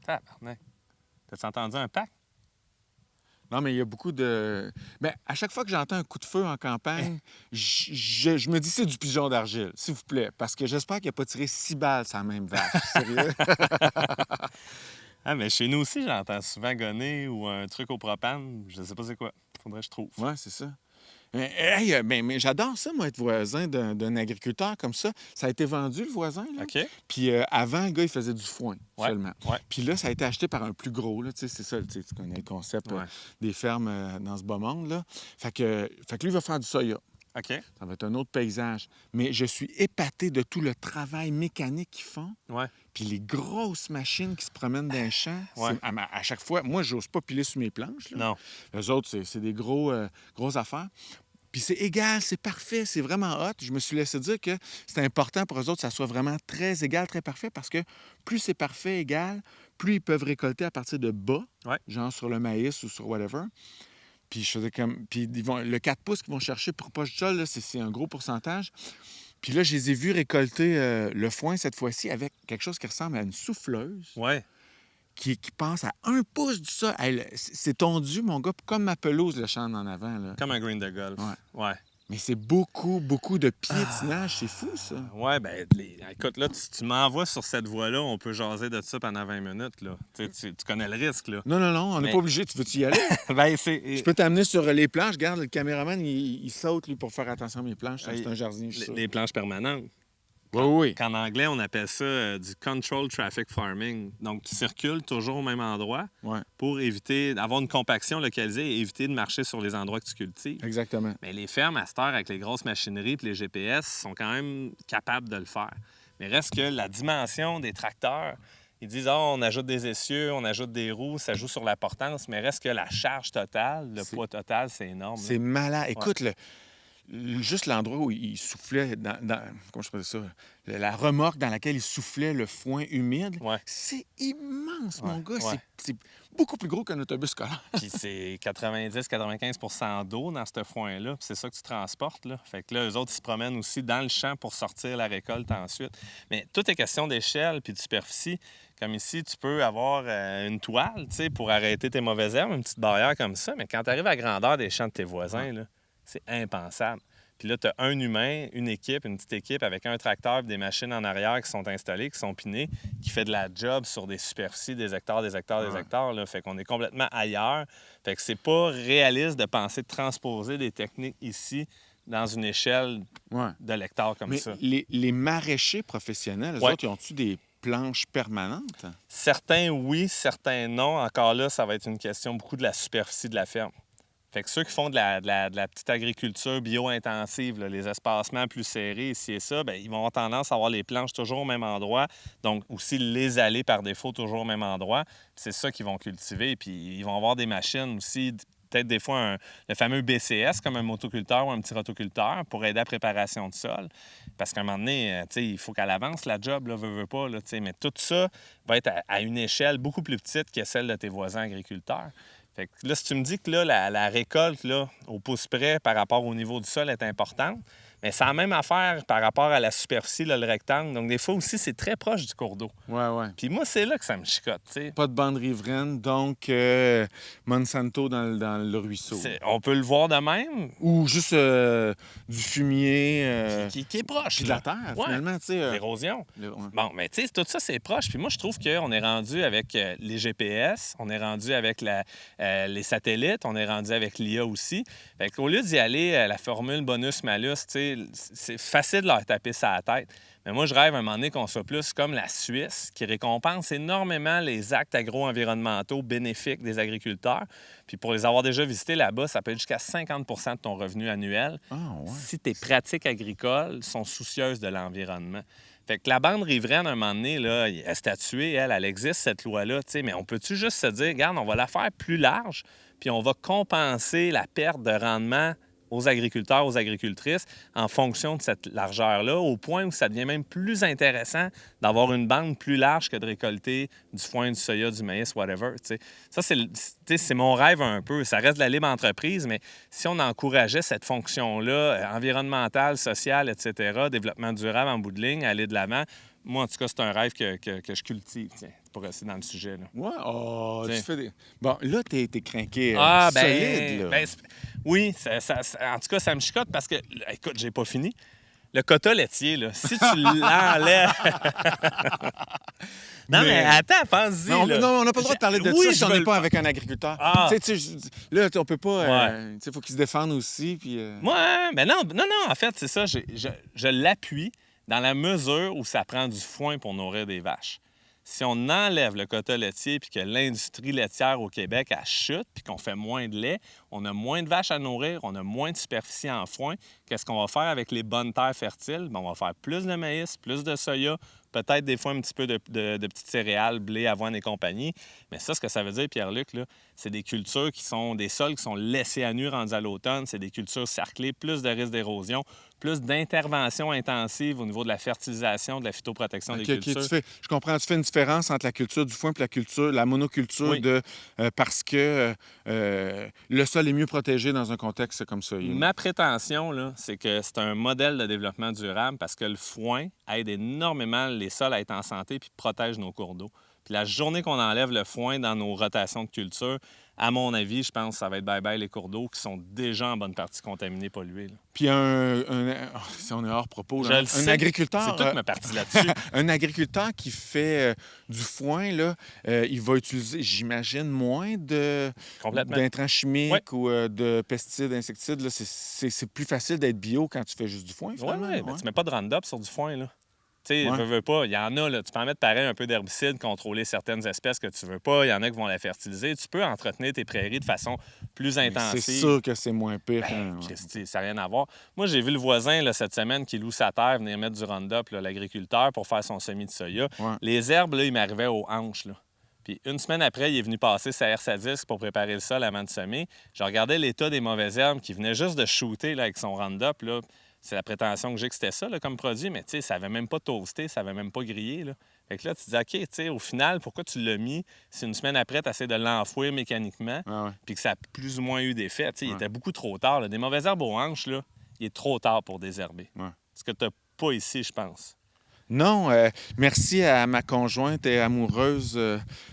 Tabarnak. T'as-tu entendu un pack? Non, mais il y a beaucoup de... Bien, à chaque fois que j'entends un coup de feu en campagne, je me dis c'est du pigeon d'argile, s'il vous plaît, parce que j'espère qu'il n'a pas tiré 6 balles sur la même vache. Sérieux? Ah, mais chez nous aussi, j'entends souvent gonner ou un truc au propane. Je sais pas c'est quoi. Faudrait que je trouve. Oui, c'est ça. Mais j'adore ça, moi, être voisin d'un agriculteur comme ça. Ça a été vendu, le voisin, là. OK. Puis avant, le gars, il faisait du foin seulement. Ouais. Puis là, ça a été acheté par un plus gros, là. Tu sais, c'est ça, tu connais le concept des fermes dans ce beau monde, là. Fait que lui, il va faire du soya. OK. Ça va être un autre paysage. Mais je suis épaté de tout le travail mécanique qu'ils font. Ouais. Puis les grosses machines qui se promènent dans les champs. Ouais. À chaque fois, moi, j'ose pas piler sur mes planches, là. Non. Eux autres, c'est des grosses affaires. Puis c'est égal, c'est parfait, c'est vraiment hot. Je me suis laissé dire que c'est important pour eux autres que ça soit vraiment très égal, très parfait, parce que plus c'est parfait, égal, plus ils peuvent récolter à partir de bas, genre sur le maïs ou sur whatever. Puis je faisais comme... Puis le 4 pouces qu'ils vont chercher pour poche de sol, là, c'est un gros pourcentage. Puis là, je les ai vus récolter le foin cette fois-ci avec quelque chose qui ressemble à une souffleuse. Ouais. Qui passe à 1 pouce du sol. C'est tondu, mon gars, comme ma pelouse, le champ en avant. Là. Comme un green de golf. Ouais. Mais c'est beaucoup de piétinage. C'est fou, ça. Ouais, bien, écoute, là, tu m'envoies sur cette voie-là, on peut jaser de ça pendant 20 minutes, là. Tu connais le risque, là. Non, on n'est pas obligé. Tu veux-tu y aller? Ben, Je peux t'amener sur les planches. Regarde, le caméraman, il saute, lui, pour faire attention à mes planches. C'est un jardinier, je suis sûr. Les planches permanentes. Oui. Qu'en anglais, on appelle ça du control traffic farming. Donc, tu circules toujours au même endroit pour éviter d'avoir une compaction localisée et éviter de marcher sur les endroits que tu cultives. Exactement. Mais les fermes, à cette heure, avec les grosses machineries et les GPS, sont quand même capables de le faire. Mais reste que la dimension des tracteurs, ils disent on ajoute des essieux, on ajoute des roues, ça joue sur la portance, mais reste que la charge totale, le poids total, c'est énorme. C'est malade. Écoute, juste l'endroit où il soufflait, comment je peux dire ça? La remorque dans laquelle il soufflait le foin humide, c'est immense, mon gars. C'est beaucoup plus gros qu'un autobus scolaire. Puis c'est 90-95 d'eau dans ce foin-là. Puis c'est ça que tu transportes, là. Fait que là, eux autres, ils se promènent aussi dans le champ pour sortir la récolte ensuite. Mais tout est question d'échelle puis de superficie. Comme ici, tu peux avoir une toile, tu sais, pour arrêter tes mauvaises herbes, une petite barrière comme ça. Mais quand tu arrives à la grandeur des champs de tes voisins, là, c'est impensable. Puis là, tu as un humain, une équipe, une petite équipe avec un tracteur et des machines en arrière qui sont installées, qui sont pinées, qui fait de la job sur des superficies, des hectares. Là. Fait qu'on est complètement ailleurs. Fait que c'est pas réaliste de penser de transposer des techniques ici dans une échelle de l'hectare comme ça. Les maraîchers professionnels, eux autres, ils ont-tu des planches permanentes? Certains, oui. Certains, non. Encore là, ça va être une question beaucoup de la superficie de la ferme. Fait que ceux qui font de la petite agriculture bio-intensive, là, les espacements plus serrés, ici et ça, bien, ils vont avoir tendance à avoir les planches toujours au même endroit, donc aussi les allées par défaut toujours au même endroit. Puis c'est ça qu'ils vont cultiver. Puis ils vont avoir des machines aussi, peut-être des fois le fameux BCS, comme un motoculteur ou un petit rotoculteur, pour aider à la préparation de sol. Parce qu'à un moment donné, il faut qu'elle avance la job, là, veut pas. Là, mais tout ça va être à une échelle beaucoup plus petite que celle de tes voisins agriculteurs. Fait que là, si tu me dis que là, la récolte là, au pouce près par rapport au niveau du sol est importante, mais c'est la même affaire par rapport à la superficie, là, le rectangle. Donc, des fois aussi, c'est très proche du cours d'eau. Ouais. Puis moi, c'est là que ça me chicote, tu sais. Pas de bande riveraine, donc Monsanto dans le ruisseau. On peut le voir de même. Ou juste du fumier. Qui est proche. Puis de la terre, finalement, tu sais. L'érosion. Bon, mais tu sais, tout ça, c'est proche. Puis moi, je trouve qu'on est rendu avec les GPS, on est rendu avec les satellites, on est rendu avec l'IA aussi. Fait qu'au lieu d'y aller à la formule bonus-malus, tu sais, c'est facile de leur taper ça à la tête. Mais moi, je rêve à un moment donné qu'on soit plus comme la Suisse, qui récompense énormément les actes agro-environnementaux bénéfiques des agriculteurs. Puis pour les avoir déjà visités là-bas, ça peut être jusqu'à 50 % de ton revenu annuel si tes pratiques agricoles sont soucieuses de l'environnement. Fait que la bande riveraine, à un moment donné, là, elle est statuée, elle existe, cette loi-là, tu sais, mais on peut-tu juste se dire, regarde, on va la faire plus large, puis on va compenser la perte de rendement aux agriculteurs, aux agricultrices, en fonction de cette largeur-là, au point où ça devient même plus intéressant d'avoir une bande plus large que de récolter du foin, du soya, du maïs, whatever. T'sais. Ça, c'est mon rêve un peu. Ça reste de la libre entreprise, mais si on encourageait cette fonction-là, environnementale, sociale, etc., développement durable en bout de ligne, aller de l'avant, Moi, en tout cas, c'est un rêve que je cultive, tiens, pour rester dans le sujet. Là. Ouais, oh, tu Tiens. fais des... Bon, là, t'es crinqué solide, là. Oui, en tout cas, ça me chicote parce que, là, écoute, j'ai pas fini. Le quota laitier, là, si tu l'enlèves... Non, mais attends, pense-y. Non, là. on n'a pas le droit de parler de Oui, ça je si on veux n'est le pas faire. avec un agriculteur. Ah. Là, on peut pas... Ouais. Il faut qu'il se défende aussi, puis... Moi, mais non, en fait, c'est ça. Je l'appuie dans la mesure où ça prend du foin pour nourrir des vaches. Si on enlève le quota laitier puis que l'industrie laitière au Québec, elle chute puis qu'on fait moins de lait, on a moins de vaches à nourrir, on a moins de superficie en foin. Qu'est-ce qu'on va faire avec les bonnes terres fertiles? Bien, on va faire plus de maïs, plus de soya, peut-être des fois un petit peu de petites céréales, blé, avoine et compagnie. Mais ça, ce que ça veut dire, Pierre-Luc, là, c'est des cultures qui sont des sols qui sont laissés à nu rendus à l'automne. C'est des cultures cerclées, plus de risque d'érosion, plus d'intervention intensive au niveau de la fertilisation, de la phytoprotection des cultures. Je comprends. Tu fais une différence entre la culture du foin et la monoculture Oui. parce que le sol est mieux protégé dans un contexte comme ça. Ma prétention, là, c'est que c'est un modèle de développement durable parce que le foin aide énormément les sols à être en santé puis protège nos cours d'eau. Puis la journée qu'on enlève le foin dans nos rotations de culture, à mon avis, je pense que ça va être bye-bye les cours d'eau qui sont déjà en bonne partie contaminés, pollués. Là. Puis si on est hors propos, Je là, le sais. agriculteur... C'est toute ma partie là-dessus. Un agriculteur qui fait du foin, là, il va utiliser, j'imagine, moins Complètement. d'intrants chimiques ou de pesticides, insecticides. Là. C'est plus facile d'être bio quand tu fais juste du foin, finalement. Oui, mais tu mets pas de Roundup sur du foin, là. Tu sais, Ouais. veux pas. Il y en a, là. Tu peux en mettre pareil un peu d'herbicide, contrôler certaines espèces que tu veux pas. Il y en a qui vont la fertiliser. Tu peux entretenir tes prairies de façon plus intensive. C'est sûr que c'est moins pire. Ben, Christy, ça n'a rien à voir. Moi, j'ai vu le voisin là, cette semaine qui loue sa terre venir mettre du Roundup, là, l'agriculteur, pour faire son semis de soya. Ouais. Les herbes, là, il m'arrivaient aux hanches. Là. Puis une semaine après, il est venu passer sa R-Sadisc pour préparer le sol avant de semer. Je regardais l'état des mauvaises herbes qui venaient juste de shooter là, avec son Roundup. Là. C'est la prétention que j'ai que c'était ça là, comme produit, mais ça n'avait même pas toasté, ça n'avait même pas grillé. Là. Fait que là, tu te dis, OK, au final, pourquoi tu l'as mis si une semaine après, tu essaies de l'enfouir mécaniquement, puis que ça a plus ou moins eu d'effet? Il était beaucoup trop tard. Là. Des mauvaises herbes aux hanches, là, il est trop tard pour désherber. Ouais. Ce que tu n'as pas ici, je pense. Non, merci à ma conjointe et amoureuse,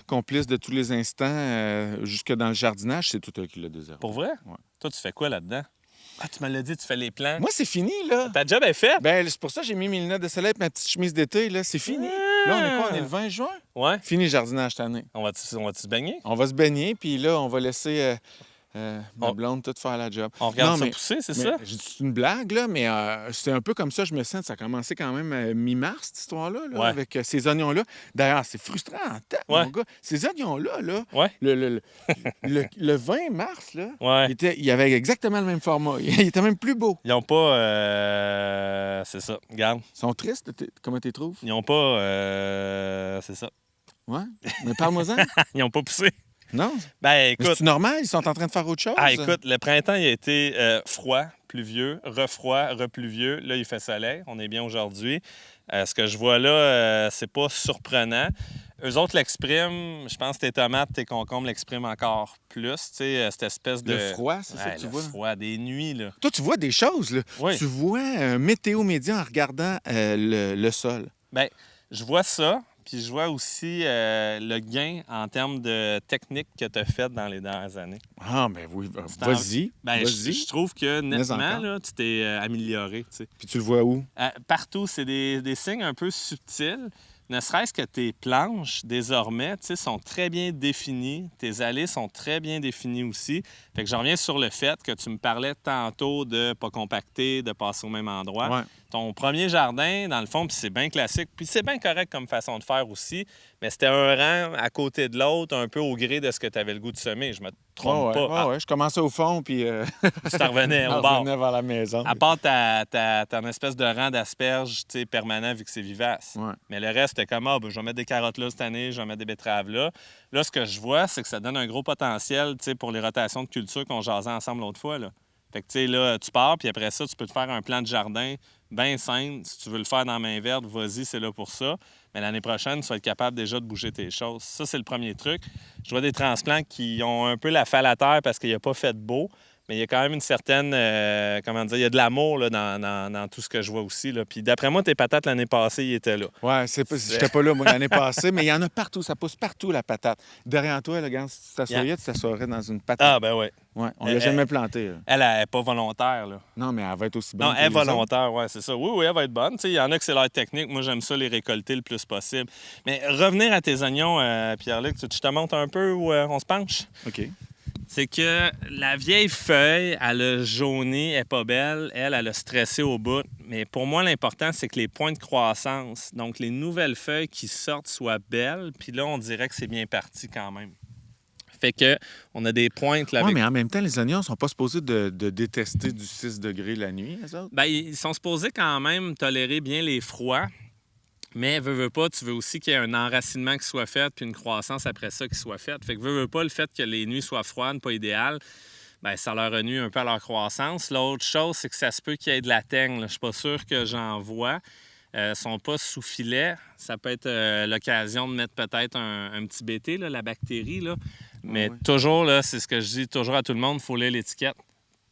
complice de tous les instants, jusque dans le jardinage. C'est tout elle qui l'a désherbé. Pour vrai? Ouais. Toi, tu fais quoi là-dedans? Ah, tu me l'as dit, tu fais les plans. Moi, c'est fini, là. Ta job est faite? Ben, c'est pour ça que j'ai mis mes lunettes de soleil et ma petite chemise d'été, là. C'est fini. Là, on est quoi? On est le 20 juin? Ouais. Fini le jardinage cette année. On va-tu se baigner? On va se baigner, puis là, on va laisser ma blonde tout faire la job. On regarde Non, ça mais- pousser, c'est mais ça? C'est une blague, là, mais c'est un peu comme ça, je me sens. Ça a commencé quand même mi-mars, cette histoire-là, là, Ouais. avec ces oignons-là. D'ailleurs, c'est frustrant en tête, Ouais. mon gars. Ces oignons-là, là, Ouais. le 20 mars, là, Ouais. il avait exactement le même format. Il était même plus beau. Ils n'ont pas... c'est ça. Regarde. Ils sont tristes, comment tu les trouves? Ils n'ont pas... c'est ça. Ouais. Mais parle-moi-en. Ils n'ont pas poussé. Non? Ben, Mais écoute... c'est normal, ils sont en train de faire autre chose. écoute, le printemps, il a été froid, pluvieux, refroid, repluvieux. Là, il fait soleil. On est bien aujourd'hui. Ce que je vois là, c'est pas surprenant. Eux autres l'expriment. Je pense que tes tomates, tes concombres l'expriment encore plus. Tu sais, cette espèce de... Le froid, c'est ça que tu le vois? froid, des nuits, là. Toi, tu vois des choses, là. Oui. Tu vois un météo média en regardant le sol. Bien, je vois ça. Puis je vois aussi le gain en termes de technique que tu as faite dans les dernières années. Ah, ben oui, en- vas-y. Ben, vas-y. je trouve que nettement, encore. là, tu t'es amélioré. Tu sais. Puis tu le vois où? Partout, c'est des signes un peu subtils. Ne serait-ce que tes planches, désormais, tu sais, sont très bien définies. Tes allées sont très bien définies aussi. Fait que j'en reviens sur le fait que tu me parlais tantôt de pas compacter, de passer au même endroit. Ouais. Ton premier jardin, dans le fond, puis c'est bien classique, puis c'est bien correct comme façon de faire aussi, mais c'était un rang à côté de l'autre, un peu au gré de ce que tu avais le goût de semer. Je me trompe pas. Ouais, je commençais au fond, puis Tu t'en revenais je au bord. revenais vers la maison. À part ton espèce de rang d'asperges tu sais, permanent vu que c'est vivace. Ouais. Mais le reste, c'était comme, je vais mettre des carottes là cette année, je vais mettre des betteraves là. Là, ce que je vois, c'est que ça donne un gros potentiel tu sais, pour les rotations de culture qu'on jasait ensemble l'autre fois. Là. Fait que, tu sais, là, tu pars, puis après ça, tu peux te faire un plan de jardin bien simple. Si tu veux le faire dans la main verte, vas-y, c'est là pour ça. Mais l'année prochaine, tu vas être capable déjà de bouger tes choses. Ça, c'est le premier truc. Je vois des transplants qui ont un peu la falle à terre parce qu'il n'a pas fait beau. Mais il y a quand même une certaine, comment dire, il y a de l'amour là, dans tout ce que je vois aussi. Là. Puis d'après moi, tes patates l'année passée, ils étaient là. Ouais, j'étais pas là, moi, l'année passée, mais il y en a partout. Ça pousse partout, la patate. Derrière toi, là, regarde, si tu t'assoyais, tu t'assoirais dans une patate. Ah, ben oui. Ouais, on l'a jamais planté. Elle n'est pas volontaire, là. Non, mais elle va être aussi bonne. Non, que elle est les autres. volontaire, oui, c'est ça. Oui, oui, elle va être bonne. Tu sais, il y en a que c'est leur technique. Moi, j'aime ça les récolter le plus possible. Mais revenir à tes oignons, Pierre-Luc, tu te montres un peu où on se penche? OK. C'est que la vieille feuille, elle a jauni, elle n'est pas belle. Elle a stressé au bout. Mais pour moi, l'important, c'est que les points de croissance, donc les nouvelles feuilles qui sortent, soient belles. Puis là, on dirait que c'est bien parti quand même. Fait que on a des pointes là. Oui, mais en même temps, les oignons sont pas supposés de détester du 6 degrés la nuit, eux autres? Bien, ils sont supposés quand même tolérer bien les froids. Mais veux pas, tu veux aussi qu'il y ait un enracinement qui soit fait puis une croissance après ça qui soit faite. Fait que veux pas, le fait que les nuits soient froides, pas idéales, bien, ça leur nuit un peu à leur croissance. L'autre chose, c'est que ça se peut qu'il y ait de la teigne. Je suis pas sûr que j'en vois. Sont pas sous filet. Ça peut être l'occasion de mettre peut-être un petit BT, là, la bactérie. Là. Mais oui. toujours, là, c'est ce que je dis toujours à tout le monde, il faut lire l'étiquette.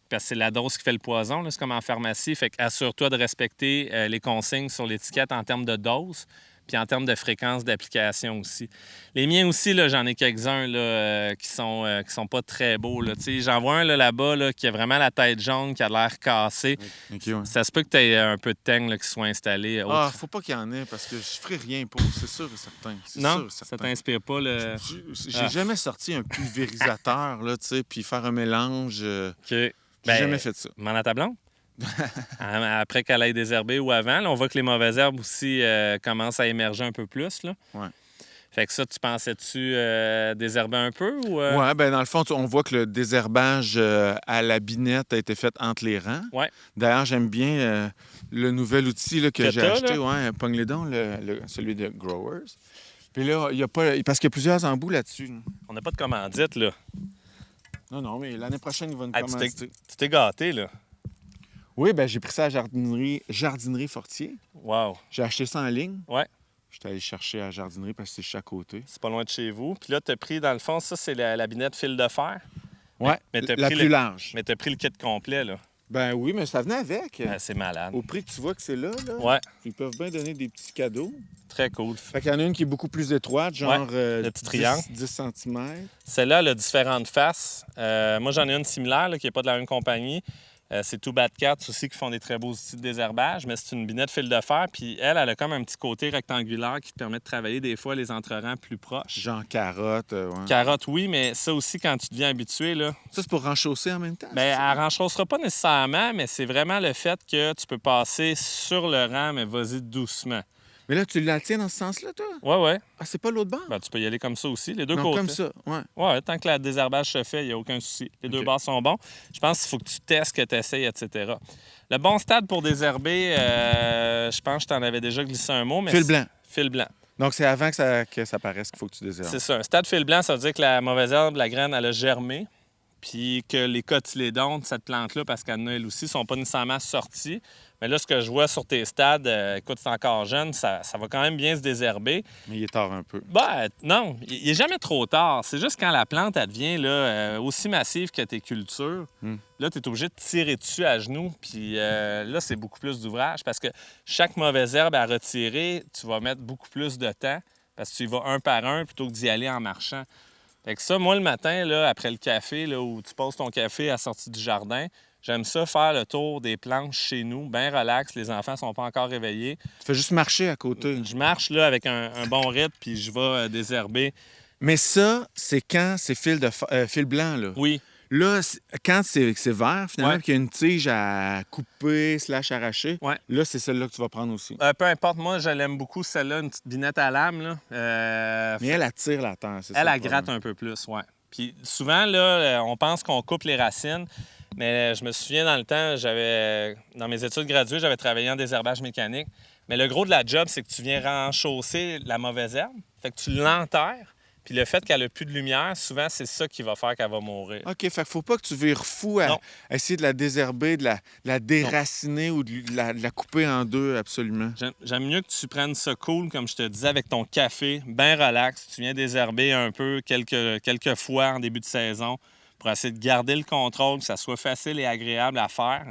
Parce que c'est la dose qui fait le poison, là. C'est comme en pharmacie. Fait assure-toi de respecter les consignes sur l'étiquette en termes de dose, puis en termes de fréquence d'application aussi. Les miens aussi, là, j'en ai quelques-uns là, qui sont pas très beaux. Là. J'en vois un là-bas là, qui a vraiment la tête jaune, qui a l'air cassé. OK, ouais. Ça se peut que tu aies un peu de teigne là, qui soit installé. Ah, faut pas qu'il y en ait, parce que je ferai rien pour, c'est sûr et certain. C'est Non, sûr et ça certain. t'inspire pas le... J'ai jamais sorti un pulvérisateur, là, tu sais, puis faire un mélange. OK. J'ai jamais fait ça. Demande à ta blonde. Après qu'elle ait désherbé ou avant, là, on voit que les mauvaises herbes aussi commencent à émerger un peu plus. Là. Ouais. Fait que ça, tu pensais-tu désherber un peu ou... Oui, bien, dans le fond, on voit que le désherbage à la binette a été fait entre les rangs. Ouais. D'ailleurs, j'aime bien le nouvel outil là, que Que j'ai t'as, acheté. là? Ouais, pogne les dons, celui de Growers. Puis là, il y a pas. Parce qu'il y a plusieurs embouts là-dessus. Là. On n'a pas de commandite, là. Non, mais l'année prochaine, il va nous Hey, commanditer. tu t'es gâté, là. Oui, bien, j'ai pris ça à Jardinerie Fortier. Wow. J'ai acheté ça en ligne. Ouais. J'étais allé chercher à la jardinerie parce que c'est juste à côté. C'est pas loin de chez vous. Puis là, t'as pris, dans le fond, ça, c'est la binette fil de fer. Ouais, Mais t'as la pris plus large. Mais t'as pris le kit complet, là. Ben oui, mais ça venait avec. Ah, c'est malade. Au prix que tu vois que c'est là, Ouais, ils peuvent bien donner des petits cadeaux. très cool. Fait qu'il y en a une qui est beaucoup plus étroite, genre le petit triangle. 10 cm. Celle-là, elle a différentes faces. Moi, j'en ai une similaire, là, qui n'est pas de la même compagnie. C'est Two Bad Cats aussi qui font des très beaux outils de désherbage, mais c'est une binette fil de fer. Puis elle a comme un petit côté rectangulaire qui te permet de travailler des fois les entrerangs plus proches. Genre carotte, ouais. Carotte, oui, mais ça aussi, quand tu deviens habitué, là, Ça, c'est pour renchausser en même temps? bien, elle ne renchaussera pas nécessairement, mais c'est vraiment le fait que tu peux passer sur le rang, mais vas-y doucement. Mais là, tu la tiens dans ce sens-là, toi? Ouais, ouais. Ah, c'est pas l'autre bord? Ben, tu peux y aller comme ça aussi, les deux Non, côtés. comme ça, ouais. Ouais, tant que le désherbage se fait, il n'y a aucun souci. Les deux OK. bords sont bons. Je pense qu'il faut que tu testes, que tu essayes, etc. Le bon stade pour désherber, je pense que je t'en avais déjà glissé un mot, mais... Fil blanc. Fil blanc. Donc, c'est avant que ça paraisse qu'il faut que tu désherbes. C'est ça. Un stade fil blanc, ça veut dire que la mauvaise herbe, la graine, elle a germé, puis que les cotylédons de cette plante-là, parce qu'elle en a elle aussi, sont pas nécessairement sortis. Mais là, ce que je vois sur tes stades, écoute, c'est encore jeune, ça va quand même bien se désherber. Mais il est tard un peu. Ben, non, il n'est jamais trop tard. C'est juste quand la plante, elle devient là, aussi massive que tes cultures, là, tu es obligé de tirer dessus à genoux. Puis là, c'est beaucoup plus d'ouvrage parce que chaque mauvaise herbe à retirer, tu vas mettre beaucoup plus de temps parce que tu y vas un par un plutôt que d'y aller en marchant. Fait que ça, moi, le matin, là, après le café, là, où tu poses ton café à la sortie du jardin, j'aime ça faire le tour des planches chez nous, bien relax. Les enfants sont pas encore réveillés. Tu fais juste marcher à côté. Je marche là avec un bon rythme, puis je vais désherber. Mais ça, c'est quand c'est fil blanc, là. Oui. Là, quand c'est vert, finalement, Ouais. puis qu'il y a une tige à couper / arracher, Ouais. là, c'est celle-là que tu vas prendre aussi. Peu importe, moi, je l'aime beaucoup, celle-là, une petite binette à lame. Là. Mais elle attire la terre, c'est ça. Elle, le elle gratte problème. un peu plus, oui. Puis souvent, là, on pense qu'on coupe les racines, mais je me souviens dans le temps, dans mes études graduées, j'avais travaillé en désherbage mécanique. Mais le gros de la job, c'est que tu viens renchausser la mauvaise herbe. Fait que tu l'enterres. Puis le fait qu'elle n'a plus de lumière, souvent, c'est ça qui va faire qu'elle va mourir. OK, fait qu'il faut pas que tu vires fou à Non. essayer de la désherber, de la déraciner ou de la couper en deux, absolument. J'aime mieux que tu prennes ça cool, comme je te disais, avec ton café, bien relax. Tu viens désherber un peu quelques fois en début de saison pour essayer de garder le contrôle, que ça soit facile et agréable à faire.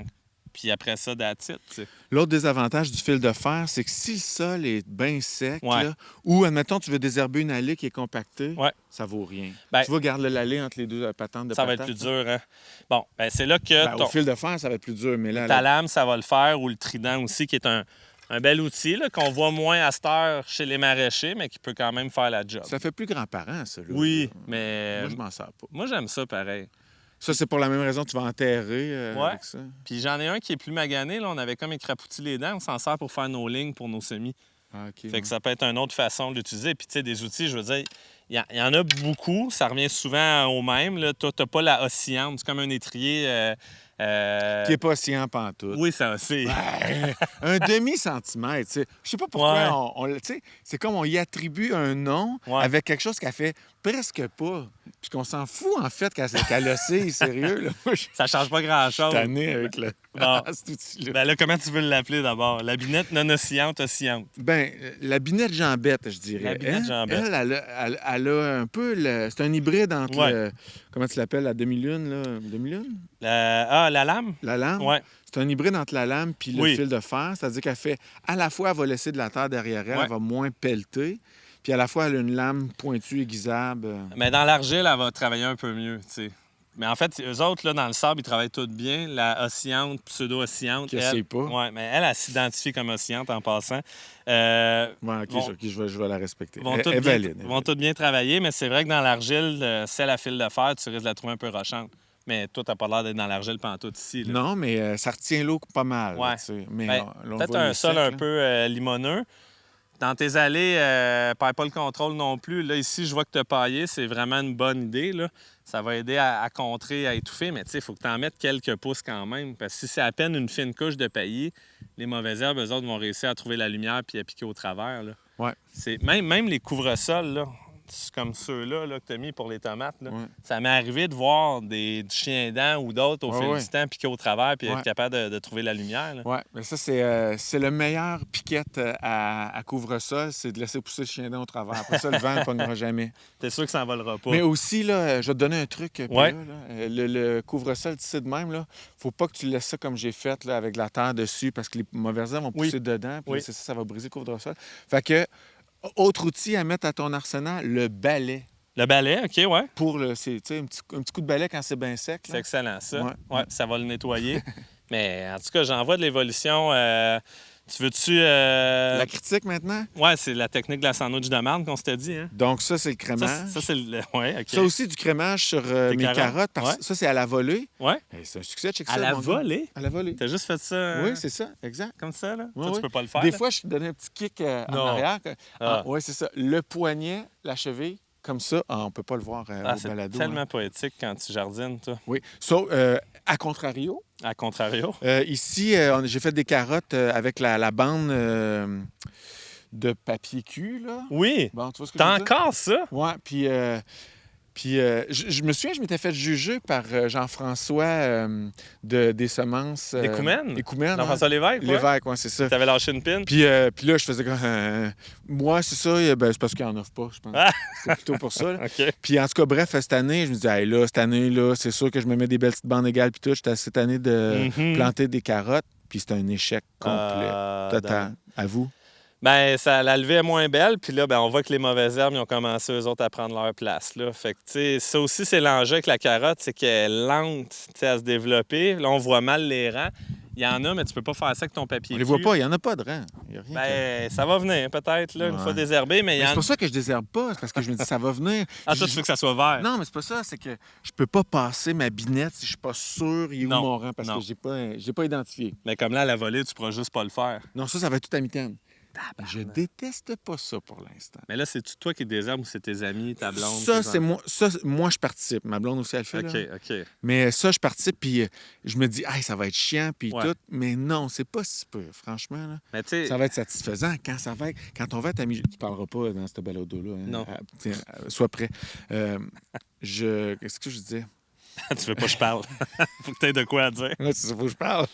Puis après ça, that's it, tu sais. L'autre désavantage du fil de fer, c'est que si le sol est bien sec, Ouais. là, ou, admettons, tu veux désherber une allée qui est compactée, Ouais. ça vaut rien. Ben, Tu vas garder l'allée entre les deux patentes de Ça va être patates, plus là. dur, hein? Bon, ben c'est là que Ben, au fil de fer, ça va être plus dur, mais là... ta lame, ça va le faire, ou le trident aussi, qui est un bel outil là, qu'on voit moins à cette heure chez les maraîchers, mais qui peut quand même faire la job. Ça fait plus grands-parents, ça, là. Oui, Là. mais Moi, je m'en sers pas. moi, j'aime ça pareil. Ça, c'est pour la même raison que tu vas enterrer Ouais. avec ça. Puis j'en ai un qui est plus magané. Là, on avait comme écrapouti les dents. On s'en sert pour faire nos lignes pour nos semis. Ah, OK. Fait que ça peut être une autre façon de l'utiliser. Puis tu sais, des outils, je veux dire, il y en a beaucoup. Ça revient souvent au même. Là. Toi, t'as pas la oscillante. C'est comme un étrier. Qui n'est pas oscillant pantoute. Oui, ça aussi. Ouais, un demi-centimètre, tu sais. Je sais pas pourquoi Ouais. tu sais, c'est comme on y attribue un nom Ouais. avec quelque chose qu'elle fait presque pas. Puis qu'on s'en fout, en fait, qu'elle oscille, sérieux. Là. Moi, je suis Ça change pas grand-chose. tanné avec le... Bon. cet outil-là. Ben là, comment tu veux l'appeler d'abord? La binette non oscillante, oscillante. La binette jambette, je dirais. La binette jambette. Elle a un peu... C'est un hybride entre Ouais. le... Comment tu l'appelles, la demi-lune, là? Demi-lune? La lame? La lame? Ouais. C'est un hybride entre la lame puis le Oui. fil de fer. C'est-à-dire qu'elle fait... À la fois, elle va laisser de la terre derrière elle, Ouais. elle va moins pelleter. Puis à la fois, elle a une lame pointue, aiguisable. Mais dans l'argile, elle va travailler un peu mieux, tu sais. Mais en fait, eux autres, là, dans le sable, ils travaillent tous bien. La oscillante, pseudo-oscillante, Je sais pas. Ouais, mais elle s'identifie comme oscillante en passant. Ouais, OK, Bon. je vais la respecter. Vont Elle toutes est bien, valide. vont toutes bien travailler, mais c'est vrai que dans l'argile, celle à fil de fer, tu risques de la trouver un peu rochante. Mais toi, t'as pas l'air d'être dans l'argile pantoute ici. Là. Non, mais ça retient l'eau pas mal. Ouais. Là, tu sais. Mais Ben, là, on peut-être voit un le sol sec, un là. peu limoneux. Dans tes allées, perds pas le contrôle non plus. Là, ici, je vois que tu as paillé. C'est vraiment une bonne idée. Là. Ça va aider à contrer, à étouffer, mais il faut que tu en mettes quelques pouces quand même. Parce que si c'est à peine une fine couche de paillis, les mauvaises herbes, eux autres, vont réussir à trouver la lumière puis à piquer au travers. Là. Ouais. C'est même les couvre-sols, là, c'est comme ceux-là là, que tu as mis pour les tomates. Là. Ouais. Ça m'est arrivé de voir du chien dent ou d'autres au Ouais, fil ouais. du temps piquer au travers puis Ouais. être capable de trouver la lumière. Là. Oui, mais ça, c'est le meilleur piquette à couvre-sol, c'est de laisser pousser le chien dent au travers. Après ça, le vent ne pognera jamais. T'es sûr que ça n'envolera pas. Mais aussi, là, je vais te donner un truc. Puis Ouais. là, le couvre-sol ici de même, là, faut pas que tu laisses ça comme j'ai fait, là, avec de la terre dessus, parce que les mauvaises herbes vont Oui. pousser dedans. Puis Oui. là, c'est ça va briser le couvre-sol. Fait que, autre outil à mettre à ton arsenal, le balai. Le balai, OK, ouais. Pour le, c'est, tu sais, un petit coup de balai quand c'est bien sec. C'est Là. excellent, ça. Ouais. Ouais, ça va le nettoyer. Mais en tout cas, j'en vois de l'évolution. Tu veux-tu... La critique maintenant? Ouais, c'est la technique de la sandwich de marde qu'on s'était dit, hein? Donc ça, c'est le crémage. Ça, c'est le... Ouais, OK. Ça aussi, du crémage sur mes carottes, parce Ouais. que ça, c'est à la volée. Ouais? Hey, c'est un succès, check ça. À la mon gars. volée? À la volée. T'as juste fait ça... Oui, c'est ça, exact. Comme ça, là? Ouais, Toi, ouais. tu peux pas le faire, Des là? fois, je te donnais un petit kick en Non. arrière. Ah. Oui, c'est ça. Le poignet, la cheville, comme ça. Ah, on peut pas le voir au C'est balado. tellement hein. poétique quand tu jardines, toi. Oui. Sauf, à contrario, À contrario. ici, j'ai fait des carottes avec la bande de papier cul, là. Oui! Bon, tu vois ce que T'as je veux dire? encore ça? Ouais, puis je me souviens, je m'étais fait juger par Jean-François des semences... Écoumènes? Écoumènes, Jean-François Lévesque, ouais? Lévesque, oui, c'est ça. T'avais lâché une pine? Puis là, je faisais comme... moi, c'est ça, c'est parce qu'il n'en offre pas, je pense. Ah! C'est plutôt pour ça. Là. OK. Puis en tout cas, bref, cette année, je me disais, hey, là, cette année, là, c'est sûr que je me mets des belles petites bandes égales, puis tout. J'étais cette année de Mhm. planter des carottes, puis c'était un échec complet, total. À vous? Ben, ça, la levée est moins belle, puis là, ben, on voit que les mauvaises herbes, ils ont commencé, eux autres, à prendre leur place, là. Fait que, tu sais, ça aussi, c'est l'enjeu avec la carotte, c'est qu'elle est lente, tu sais, à se développer. Là, on voit mal les rangs. Il y en a, mais tu peux pas faire ça avec ton papier On les voit cul. pas, il n'y en a pas de rang. Il y a rien Ben, ça va venir, peut-être, là, une Ouais. fois désherbé, mais il y Mais c'est en pour ça que je désherbe pas, c'est parce que je me dis, ça va venir. Ah, toi, tu veux que ça soit vert? Non, mais c'est pas ça, c'est que je peux pas passer ma binette si je suis pas sûr il est où Non, mon rang, parce non. que j'ai pas identifié. Mais comme là, à la volée, tu pourras juste pas le faire. Non, ça va être tout à mi-temps. Je déteste pas ça pour l'instant. Mais là, c'est-tu toi qui désherbe ou c'est tes amis, ta blonde? Ça, tes c'est moi. Ça, moi, je participe. Ma blonde aussi, elle le fait. OK, là. OK. Mais ça, je participe, puis je me dis, hey, ça va être chiant, puis Ouais. tout. Mais non, c'est pas si peu, franchement. Là. Mais tu sais... Ça va être satisfaisant quand on va être amis. Tu parleras pas dans ce balado-là. Hein? Non. Tiens, sois prêt. Qu'est-ce que je disais? Tu veux pas que je parle? Faut que tu aies de quoi à dire. Là, c'est ça, faut que je parle.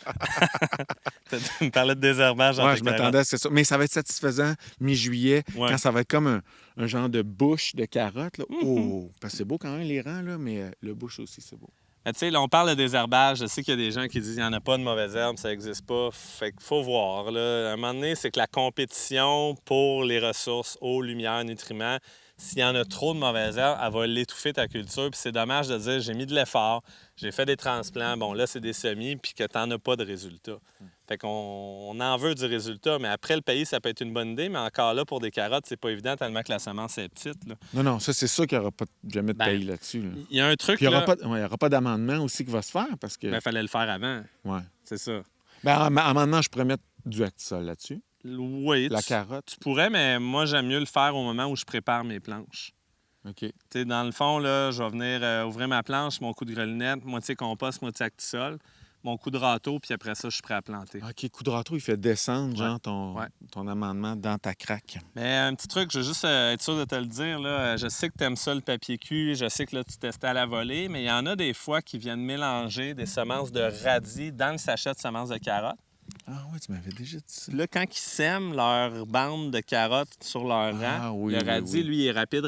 Tu me parlais de désherbage dans Ouais, tes je carottes. m'attendais à ça. Mais ça va être satisfaisant mi-juillet, Ouais. quand ça va être comme un genre de bouche de carottes. Là. Mhm. Oh! Parce que c'est beau quand même, les rangs, là, mais le bouche aussi, c'est beau. Mais tu sais, là, on parle de désherbage. Je sais qu'il y a des gens qui disent qu'il n'y en a pas de mauvaises herbes, ça n'existe pas. Fait qu'il faut voir. Là. À un moment donné, c'est que la compétition pour les ressources, eau, lumière, nutriments, s'il y en a trop de mauvaises herbes, elle va l'étouffer ta culture. Puis c'est dommage de dire j'ai mis de l'effort, j'ai fait des transplants, bon là, c'est des semis, puis que tu n'en as pas de résultat. Fait qu'on en veut du résultat, mais après le pays, ça peut être une bonne idée, mais encore là, pour des carottes, c'est pas évident tellement que la semence est petite. Là. Non, ça, c'est sûr qu'il n'y aura pas jamais de Ben, pays là-dessus. Là. Il y a un truc, Puis il n'y là, aura pas d'amendement aussi qui va se faire parce que. il fallait le faire avant, Ouais. c'est ça. Ben, amendement, je pourrais mettre du Actisol là-dessus. Oui, La tu carotte. pourrais, mais moi, j'aime mieux le faire au moment où je prépare mes planches. OK. Tu sais, dans le fond, là, je vais venir ouvrir ma planche, mon coup de grelinette, moitié compost, moitié Actisol, mon coup de râteau, puis après ça, je suis prêt à planter. OK, coup de râteau, il fait descendre, Ouais. genre, ton amendement dans ta craque. Mais un petit truc, je veux juste être sûr de te le dire. Là. Je sais que tu aimes ça, le papier cul. Je sais que là, tu testais à la volée, mais il y en a des fois qui viennent mélanger des semences de radis dans le sachet de semences de carottes. Ah ouais, tu m'avais déjà dit ça. Puis là, quand ils sèment leur bande de carottes sur leur rang, oui, le oui, radis, oui. lui, est rapide.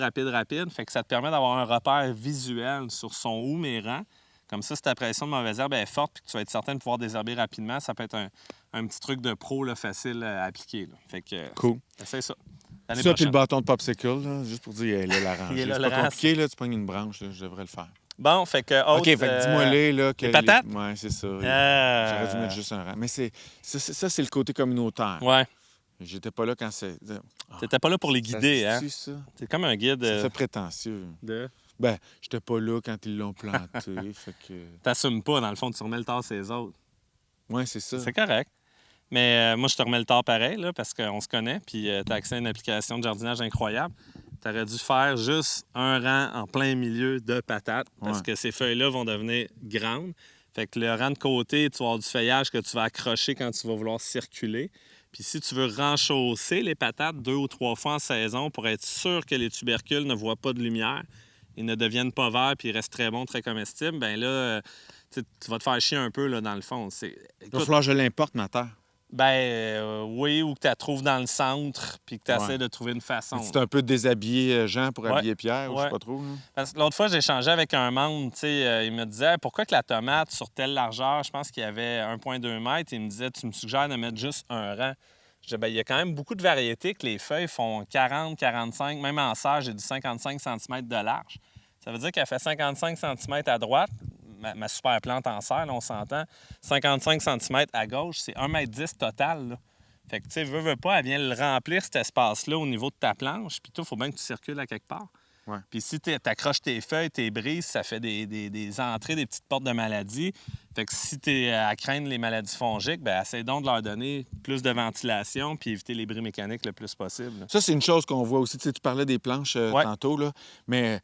Fait que ça te permet d'avoir un repère visuel sur son où mes rangs. Comme ça, si ta pression de mauvaise herbe est forte puis que tu vas être certain de pouvoir désherber rapidement, ça peut être un petit truc de pro là, facile à appliquer. Là. Fait que Cool. essaye ça. Ça, L'année puis le prochaine. bâton de popsicle, là, juste pour dire, elle est la rangée. Il est là, C'est le pas rang. compliqué, là, tu pognes une branche, là, je devrais le faire. Bon, fait que OK, fait que dis-moi les là. Que les patates? Ouais, c'est ça. Ah. J'aurais dû mettre juste un rang. Mais ça, c'est le côté communautaire. Ouais. J'étais pas là quand c'est. T'étais pas là pour les guider, ça hein? se dit, ça? C'est comme un guide Ça fait prétentieux. de... Ben, j'étais pas là quand ils l'ont planté, fait que... T'assumes pas, dans le fond, tu remets le tort sur les autres. Ouais, c'est ça. C'est correct. Mais moi, je te remets le tort pareil, là, parce qu'on se connaît, puis tu as accès à une application de jardinage incroyable. Tu aurais dû faire juste un rang en plein milieu de patates, parce Ouais. que ces feuilles-là vont devenir grandes. Fait que le rang de côté, tu vas avoir du feuillage que tu vas accrocher quand tu vas vouloir circuler. Puis si tu veux renchausser les patates 2 ou 3 fois en saison pour être sûr que les tubercules ne voient pas de lumière, ils ne deviennent pas verts puis ils restent très bons, très comestibles, bien là, tu vas te faire chier un peu là, dans le fond. Il va falloir que je l'importe, ma terre. Oui, ou que tu la trouves dans le centre puis que tu essaies Ouais. de trouver une façon. C'est un peu déshabillé Jean pour Ouais. habiller Pierre, ou je Ouais. sais pas trop. Là. Parce que l'autre fois, j'ai échangé avec un membre, tu sais, il me disait pourquoi que la tomate sur telle largeur, je pense qu'il y avait 1,2 mètres, il me disait tu me suggères de mettre juste un rang. Je disais, il y a quand même beaucoup de variétés que les feuilles font 40, 45, même en serre, j'ai du 55 cm de large. Ça veut dire qu'elle fait 55 cm à droite, ma super plante en serre, là, on s'entend, 55 cm à gauche, c'est 1,10 m total. Là. Fait que, tu sais, veux pas, elle vient le remplir, cet espace-là, au niveau de ta planche. Puis toi, il faut bien que tu circules à quelque part. Ouais. Puis si tu accroches tes feuilles, tes brises, ça fait des entrées, des petites portes de maladies. Fait que si tu es à craindre les maladies fongiques, bien, essaie donc de leur donner plus de ventilation puis éviter les bris mécaniques le plus possible. Ça, c'est une chose qu'on voit aussi. Tu sais, tu parlais des planches Ouais. tantôt, là, mais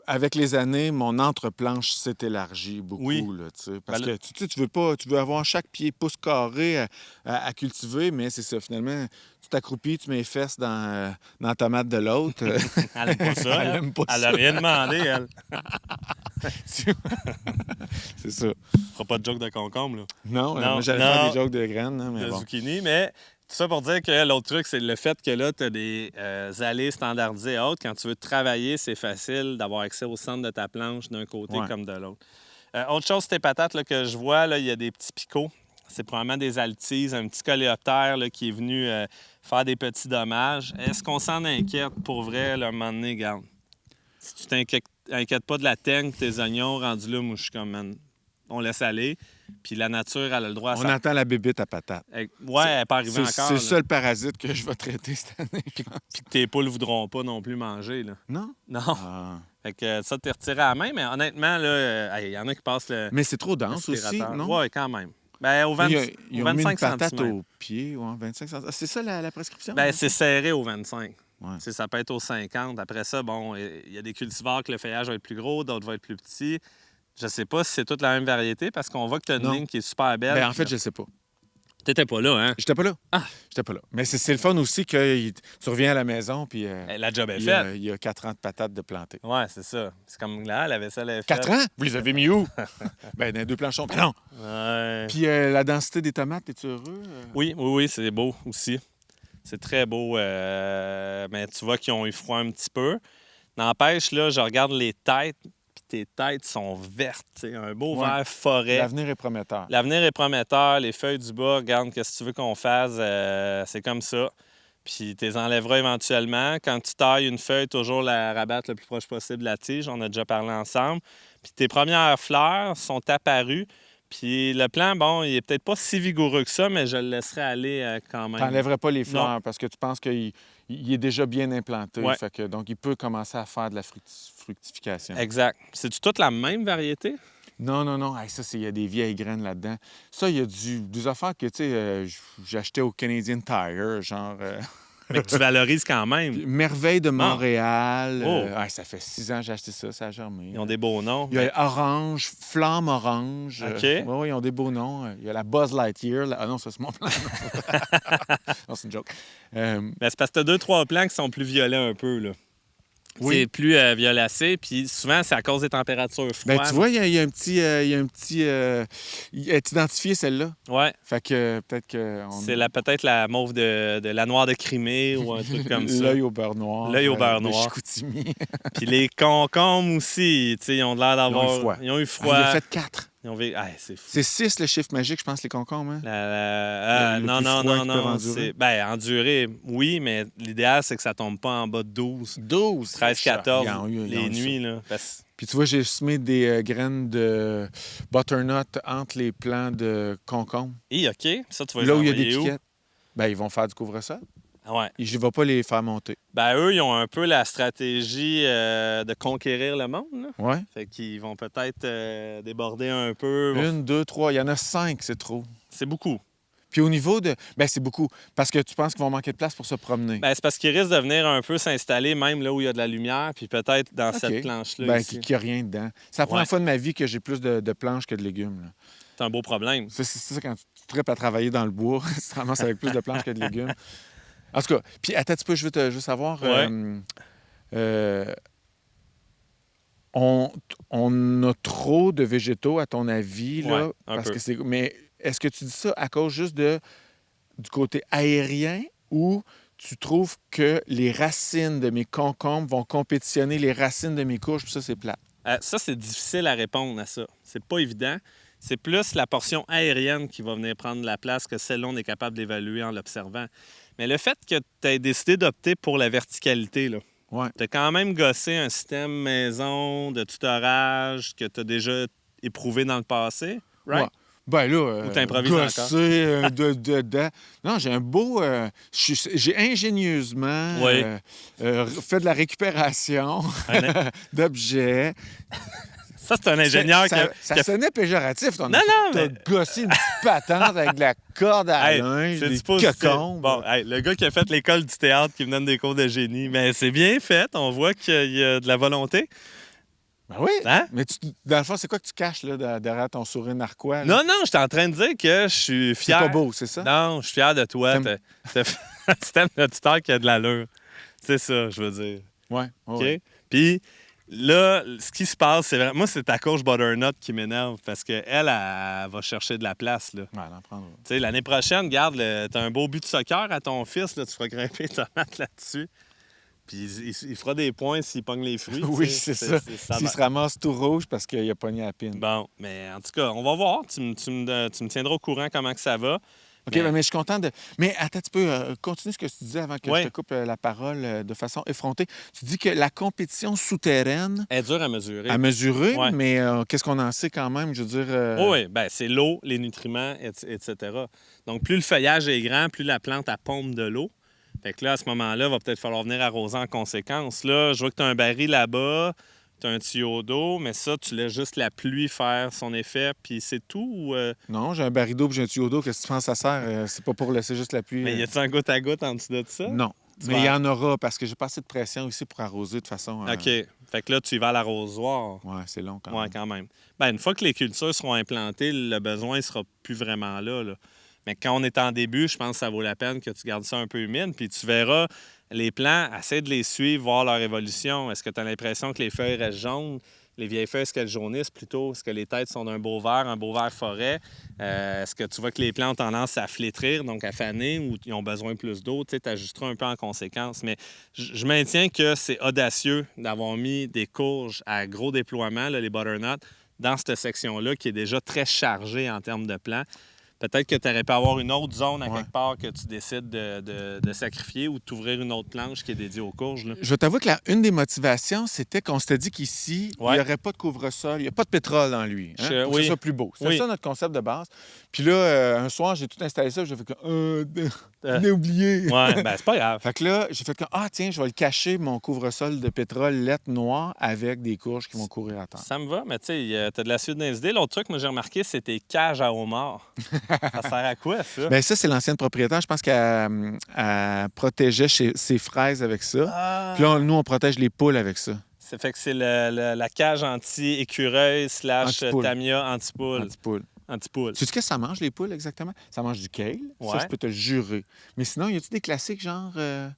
avec les années, mon entre-planche s'est élargi beaucoup. Oui. Là, tu sais, parce Ben que tu veux avoir chaque pied pouce carré à cultiver, mais c'est ça, finalement, tu t'accroupis, tu mets les fesses dans la tomate de l'autre. Elle aime pas ça. Elle aime pas Elle ça. a rien demandé, elle. C'est ça. Fera pas de joke de concombre, là. Non, Non, moi, j'allais non. faire des jokes de graines, hein, mais De bon. zucchini, mais tout ça pour dire que l'autre truc, c'est le fait que là, tu as des allées standardisées et autres. Quand tu veux travailler, c'est facile d'avoir accès au centre de ta planche d'un côté Ouais. comme de l'autre. Autre chose, tes patates là, que je vois, là, il y a des petits picots. C'est probablement des altises, un petit coléoptère là, qui est venu faire des petits dommages. Est-ce qu'on s'en inquiète pour vrai, là, un moment donné, garde? Si tu t'inquiètes pas de la teigne, tes oignons, rendus là, moi, je suis comme, man, on laisse aller. Puis la nature, elle a le droit à On ça. attend la bébite à patate. Ouais, elle n'est pas arrivée C'est encore. le là. seul parasite que je vais traiter cette année. je pense. Puis que tes poules ne voudront pas non plus manger. Là. Non? Non. Ah. Fait que ça, t'es retiré à la main, mais honnêtement, là, il y en a qui passent le Mais c'est trop dense aussi, aspirateur. non? Oui, quand même. Ben, au 20, Ils au ont mis une 25 patate cm. au pied, ouais, 25 cm. C'est ça la prescription? Ben, hein? c'est serré au 25. Ouais. Tu sais, ça peut être au 50. Après ça, bon, il y a des cultivars que le feuillage va être plus gros, d'autres vont être plus petits. Je sais pas si c'est toute la même variété parce qu'on voit que tu as une Non. ligne qui est super belle. Ben, en puis fait, là, je sais pas. T'étais pas là, hein? J'étais pas là. Ah! J'étais pas là. Mais c'est le fun aussi que tu reviens à la maison, puis La job est il faite. y a 4 ans de patates de planter. Ouais, c'est ça. C'est comme là, la vaisselle est faite. 4 ans? Vous les avez mis où? Ben, dans les 2 planchons. Ben non! Ouais. Puis la densité des tomates, es-tu heureux? Oui, c'est beau aussi. C'est très beau. Mais tu vois qu'ils ont eu froid un petit peu. N'empêche, là, je regarde les têtes, puis tes têtes sont vertes. T'sais, un beau Ouais. vert forêt. L'avenir est prometteur. L'avenir est prometteur. Les feuilles du bas, regarde, qu'est-ce que tu veux qu'on fasse? C'est comme ça. Puis tu les enlèveras éventuellement. Quand tu tailles une feuille, toujours la rabattre le plus proche possible de la tige. On a déjà parlé ensemble. Puis tes premières fleurs sont apparues. Puis le plan, bon, il est peut-être pas si vigoureux que ça, mais je le laisserai aller quand même. Tu n'enlèverais pas les fleurs Non. parce que tu penses qu'il est déjà bien implanté. Ouais. Fait que, donc, il peut commencer à faire de la fructification. Exact. C'est-tu toute la même variété? Non. Hey, ça, il y a des vieilles graines là-dedans. Ça, il y a des affaires que, tu sais, j'achetais au Canadian Tire, genre... Mais que tu valorises quand même. Merveille de Montréal. Oh. Ça fait 6 ans que j'ai acheté ça, ça a germé. Ils ont des beaux noms. Il y a Orange, Flamme Orange. OK. Oui, ils ont des beaux noms. Il y a la Buzz Lightyear. Ah non, ça, c'est mon plan. Non, c'est une joke. Mais c'est parce que tu as 2-3 plants qui sont plus violets un peu, là. Oui. C'est plus violacé, puis souvent, c'est à cause des températures froides. Ben, tu vois, il y a un petit... elle est identifiée, celle-là. Ouais. Fait que peut-être que... C'est peut-être la mauve de la noire de Crimée ou un truc comme ça. L'œil au beurre noir. L'œil au beurre de noir. Chicoutimi. Puis les concombres aussi, tu sais, ils ont l'air d'avoir... Ils ont eu Ils ont eu froid. froid. Il a fait 4. Ils ont vécu... c'est fou. C'est 6 le chiffre magique, je pense, les concombres. Hein? Le Non, plus non, froid non, qu'ils peuvent non. endurer. Endurer, oui, mais l'idéal, c'est que ça tombe pas en bas de 12. 12. 13, 14, Ils ont eu les ça. nuits, là. Parce... Puis tu vois, j'ai semé des graines de butternut entre les plants de concombre. OK. Ça, tu vas les Là où il y a des envoyer où? piquettes. Ben, ils vont faire du couvre-sol. Ah ouais. Et je ne vais pas les faire monter. Ben, eux, ils ont un peu la stratégie de conquérir le monde, là. Ouais. Fait qu'ils vont peut-être déborder un peu. 1, 2, 3. Il y en a 5, c'est trop. C'est beaucoup. Puis au niveau de... Ben, c'est beaucoup. Parce que tu penses qu'ils vont manquer de place pour se promener. Ben, c'est parce qu'ils risquent de venir un peu s'installer même là où il y a de la lumière, puis peut-être dans OK. cette planche-là. Ben, ici. qu'il n'y a rien dedans. C'est la première fois de ma vie que j'ai plus de planches que de légumes. Là. C'est un beau problème. C'est ça, quand tu tripes à travailler dans le bois, tu te ramasses avec plus de planches que de légumes. En tout cas, puis attends un petit peu, je veux savoir... on a trop de végétaux, à ton avis, là? Ouais, un parce peu. que mais est-ce que tu dis ça à cause juste du côté aérien ou tu trouves que les racines de mes concombres vont compétitionner les racines de mes courges, puis ça, c'est plat? Ça, c'est difficile à répondre à ça. C'est pas évident. C'est plus la portion aérienne qui va venir prendre la place que celle-là, on est capable d'évaluer en l'observant. Mais le fait que tu aies décidé d'opter pour la verticalité, là, Ouais. tu as quand même gossé un système maison de tutorage que tu as déjà éprouvé dans le passé, right? Ouais. Ben là, Ou t'improvises gosser, dedans. Non, j'ai un beau... j'ai ingénieusement Oui. fait de la récupération Un- d'objets. Ça, c'est un ingénieur Ça sonnait péjoratif. Non, T'as mais- gossé une patente avec de la corde à Hey, linge, c'est des du positif. cocombes. Bon, hey, le gars qui a fait l'école du théâtre qui me donne des cours de génie, mais c'est bien fait. On voit qu'il y a de la volonté. Ben oui. Hein? Mais dans le fond, c'est quoi que tu caches là, derrière ton sourire narquois? là? Non, j'étais en train de dire que je suis C'est fier. pas beau, c'est ça? Non, je suis fier de toi. T'aimes- C'est un auditeur qui a de l'allure. C'est ça, je veux dire. Ouais. OK? ouais. Puis là, ce qui se passe, c'est vraiment... Moi, c'est ta coach Butternut qui m'énerve parce qu'elle, elle va chercher de la place, là. Ouais, elle en prendra. Tu sais, l'année prochaine, regarde, t'as un beau but de soccer à ton fils, là, tu feras grimper ta tomates là-dessus. Puis il fera des points s'il pogne les fruits. Oui, tu sais. c'est ça. Ça S'il va- se ramasse tout rouge parce qu'il a pogné la pine. Bon, mais en tout cas, on va voir. Tu me tiendras au courant comment que ça va. OK, Mais- mais je suis content de... Mais attends, tu peux continuer ce que tu disais avant que Oui. je te coupe la parole de façon effrontée. Tu dis que la compétition souterraine Elle est dure à mesurer. à mesurer, Ouais. mais qu'est-ce qu'on en sait quand même? Je veux dire... Oui, ben, c'est l'eau, les nutriments, etc. Donc, plus le feuillage est grand, plus la plante a pompe de l'eau. Fait que là, à ce moment-là, il va peut-être falloir venir arroser en conséquence. Là, je vois que tu as un baril là-bas, tu as un tuyau d'eau, mais ça, tu laisses juste la pluie faire son effet, puis c'est tout. Ou, Non, j'ai un baril d'eau puis j'ai un tuyau d'eau. Qu'est-ce que tu penses que ça sert? C'est pas pour laisser juste la pluie. Mais y a-tu un goutte à goutte en dessous de ça? Non. Tu Mais vas- il y en aura parce que j'ai pas assez de pression ici pour arroser de façon... OK. Fait que là, tu y vas à l'arrosoir. Ouais, c'est long quand Oui, même. quand même. Ben, une fois que les cultures seront implantées, le besoin ne sera plus vraiment là. Mais quand on est en début, je pense que ça vaut la peine que tu gardes ça un peu humide. Puis tu verras, les plants, essaie de les suivre, voir leur évolution. Est-ce que tu as l'impression que les feuilles restent jaunes? Les vieilles feuilles, est-ce qu'elles jaunissent plutôt? Est-ce que les têtes sont d'un beau vert, un beau vert forêt? Est-ce que tu vois que les plants ont tendance à flétrir, donc à faner, ou ils ont besoin de plus d'eau? Tu ajusteras un peu en conséquence. Mais je maintiens que c'est audacieux d'avoir mis des courges à gros déploiement, là, les butternuts, dans cette section-là qui est déjà très chargée en termes de plants. Peut-être que tu aurais pu avoir une autre zone à quelque part que tu décides de sacrifier ou t'ouvrir une autre planche qui est dédiée aux courges. Là. Je vais t'avouer que une des motivations, c'était qu'on s'était dit qu'ici, il n'y aurait pas de couvre-sol, il n'y a pas de pétrole dans lui. Hein, pour que ce soit plus beau. C'était ça notre concept de base. Puis là, un soir, j'ai tout installé ça, j'ai fait comme je l'ai oublié. Ouais, ben c'est pas grave. Fait que là, j'ai fait comme tiens, je vais le cacher, mon couvre-sol de pétrole lettre noire avec des courges qui vont courir à terre. Ça me va, mais tu sais, t'as de la suite d'idées. L'autre truc, moi, j'ai remarqué, c'est tes cages à homards. Ça sert à quoi, ça? Bien, ça, c'est l'ancienne propriétaire. Je pense qu'elle protégeait ses fraises avec ça. Puis là, nous, on protège les poules avec ça. Ça fait que c'est la cage anti-écureuil / tamia anti-poule. Anti-poule. Tu sais qu'est-ce que ça mange, les poules, exactement? Ça mange du kale. Ça, je peux te le jurer. Mais sinon, y a-tu des classiques, genre le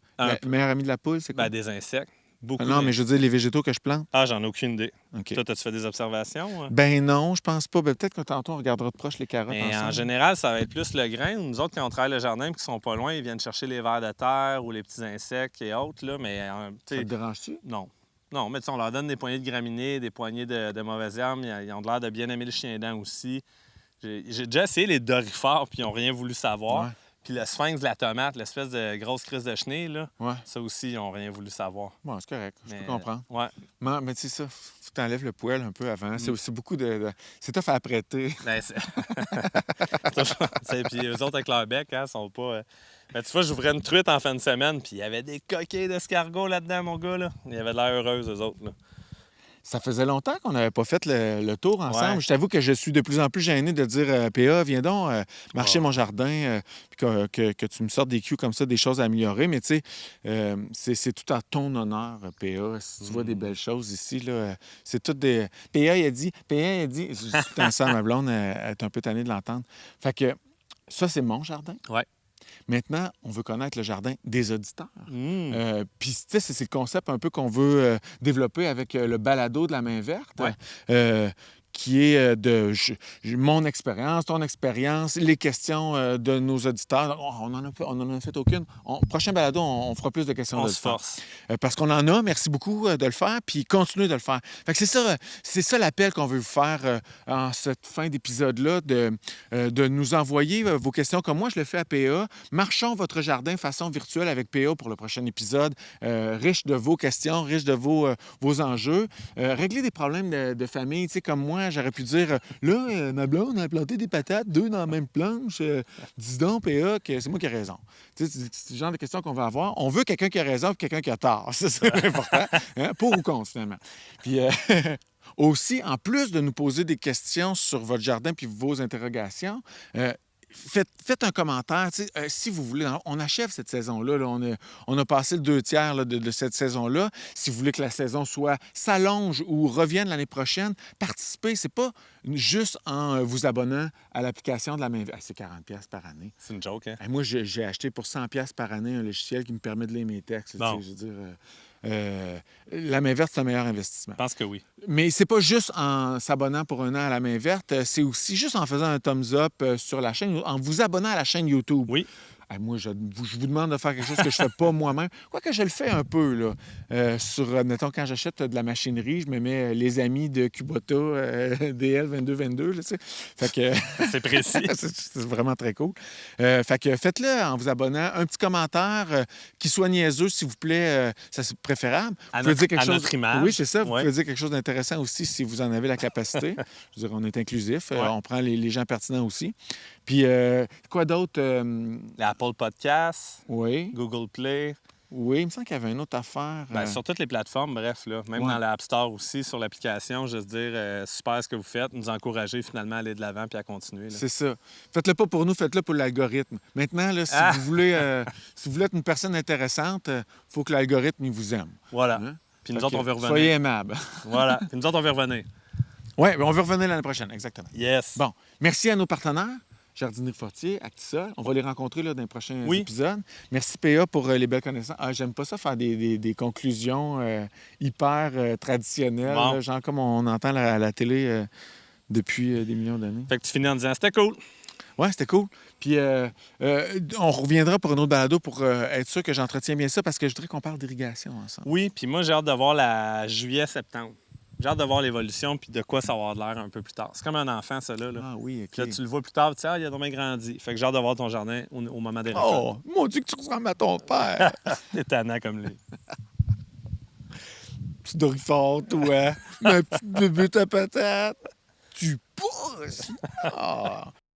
meilleur ami de la poule, c'est quoi? Ben, des insectes. Beaucoup non, mais je veux dire, les végétaux que je plante. J'en ai aucune idée. Okay. Toi, as-tu fait des observations? Ben non, je pense pas. Ben, peut-être que tantôt, on regardera de proche les carottes mais ensemble. En général, ça va être plus le grain. Nous autres, quand on travaille le jardin et qui sont pas loin, ils viennent chercher les vers de terre ou les petits insectes et autres. Là, mais, ça te dérange-tu? Non. Non, mais on leur donne des poignées de graminées, des poignées de mauvaises herbes. Ils ont l'air de bien aimer le chien-dent aussi. J'ai déjà essayé les dorifores, puis ils n'ont rien voulu savoir. Ouais. Puis le sphinx de la tomate, l'espèce de grosse crise de chenille, là, ça aussi, ils n'ont rien voulu savoir. Bon, c'est correct, je peux comprendre. Ouais. Mais tu sais ça, tu t'enlèves le poil un peu avant. C'est aussi beaucoup de... C'est tough à apprêter. Ben, puis eux autres, avec leur bec, sont pas... Mais tu vois, j'ouvrais une truite en fin de semaine, puis il y avait des coquilles d'escargot là-dedans, mon gars, là. Ils avaient de l'air heureux, eux autres, là. Ça faisait longtemps qu'on n'avait pas fait le tour ensemble. Ouais. Je t'avoue que je suis de plus en plus gêné de dire PA, viens donc marcher mon jardin, puis que tu me sortes des cues comme ça, des choses à améliorer. Mais tu sais, c'est tout à ton honneur, PA. Si tu vois des belles choses ici, là, c'est tout des. PA, il a dit, je dis tout le temps ça à ma blonde, elle est un peu tannée de l'entendre. Fait que ça, c'est mon jardin. Ouais. Maintenant, on veut connaître le jardin des auditeurs. Puis, tu sais, c'est le concept un peu qu'on veut développer avec le balado de la main verte. Ouais. Qui est de mon expérience, ton expérience, les questions de nos auditeurs. On en a fait aucune. Prochain balado, on fera plus de questions de force. Parce qu'on en a. Merci beaucoup de le faire, puis continuez de le faire. Fait que c'est ça l'appel qu'on veut vous faire en cette fin d'épisode-là, de nous envoyer vos questions comme moi, je le fais à PA. Marchons votre jardin façon virtuelle avec PA pour le prochain épisode, riche de vos questions, riche de vos enjeux. Régler des problèmes de famille, tu sais, comme moi, j'aurais pu dire, là, ma blonde a planté des patates, 2 dans la même planche. Dis donc, PA, que c'est moi qui ai raison. Tu sais, c'est le genre de questions qu'on veut avoir. On veut quelqu'un qui a raison et quelqu'un qui a tort. C'est ça l'important. Hein? Pour ou contre, finalement. Puis aussi, en plus de nous poser des questions sur votre jardin puis vos interrogations, faites un commentaire. Si vous voulez, on achève cette saison-là. Là, on a passé le 2/3 là, de cette saison-là. Si vous voulez que la saison s'allonge ou revienne l'année prochaine, participez. C'est pas juste en vous abonnant à l'application de la main verte. C'est 40$ par année. C'est une joke, hein? Moi, j'ai acheté pour 100$ par année un logiciel qui me permet de lire mes textes. Bon. Je veux dire... la main verte, c'est le meilleur investissement. Je pense que oui. Mais c'est pas juste en s'abonnant pour 1 an à la main verte, c'est aussi juste en faisant un thumbs up sur la chaîne, en vous abonnant à la chaîne YouTube. Oui. Moi, je vous demande de faire quelque chose que je ne fais pas moi-même. Quoique je le fais un peu, là. Mettons, quand j'achète de la machinerie, je me mets les amis de Kubota DL2222, là, tu sais. Fait que... c'est précis. c'est vraiment très cool. Fait que faites-le en vous abonnant. Un petit commentaire qui soit niaiseux, s'il vous plaît, ça c'est préférable. À notre image. Oui, c'est ça. Vous pouvez dire quelque chose d'intéressant aussi si vous en avez la capacité. Je veux dire, on est inclusif. On prend les gens pertinents aussi. Puis, quoi d'autre? Apple Podcasts, oui. Google Play. Oui, il me semble qu'il y avait une autre affaire. Sur toutes les plateformes, bref, là, même dans l'App Store aussi, sur l'application, juste dire super ce que vous faites, nous encourager finalement à aller de l'avant puis à continuer. Là. C'est ça. Faites-le pas pour nous, faites-le pour l'algorithme. Maintenant, là, si vous voulez être une personne intéressante, il faut que l'algorithme il vous aime. Voilà. Hein? Puis nous autres, on veut revenir. Soyez aimables. Voilà. Puis nous autres, on veut revenir. Oui, on veut revenir l'année prochaine, exactement. Yes. Bon, merci à nos partenaires. Jardinerie Fortier, Actisol. On va les rencontrer là, dans les prochains Oui. épisodes. Merci, PA, pour les belles connaissances. Ah, j'aime pas ça faire des conclusions hyper traditionnelles, Bon. là, genre comme on entend à la télé depuis des millions d'années. Fait que tu finis en disant c'était cool. Ouais, c'était cool. Puis on reviendra pour une autre balado pour être sûr que j'entretiens bien ça parce que je voudrais qu'on parle d'irrigation ensemble. Oui, puis moi, j'ai hâte de voir la juillet-septembre. J'ai hâte de voir l'évolution puis de quoi ça va avoir de l'air un peu plus tard. C'est comme un enfant, ça, là. Ah oui, OK. Puis là, tu le vois plus tard, tu sais, il a vraiment grandi. Fait que j'ai hâte de voir ton jardin au moment des récoltes. Oh, mon Dieu, que tu ressembles à ton père! T'es tannant comme lui. Petit dorifort, toi. Ma petite bébé à patate. Tu pousses! Ah.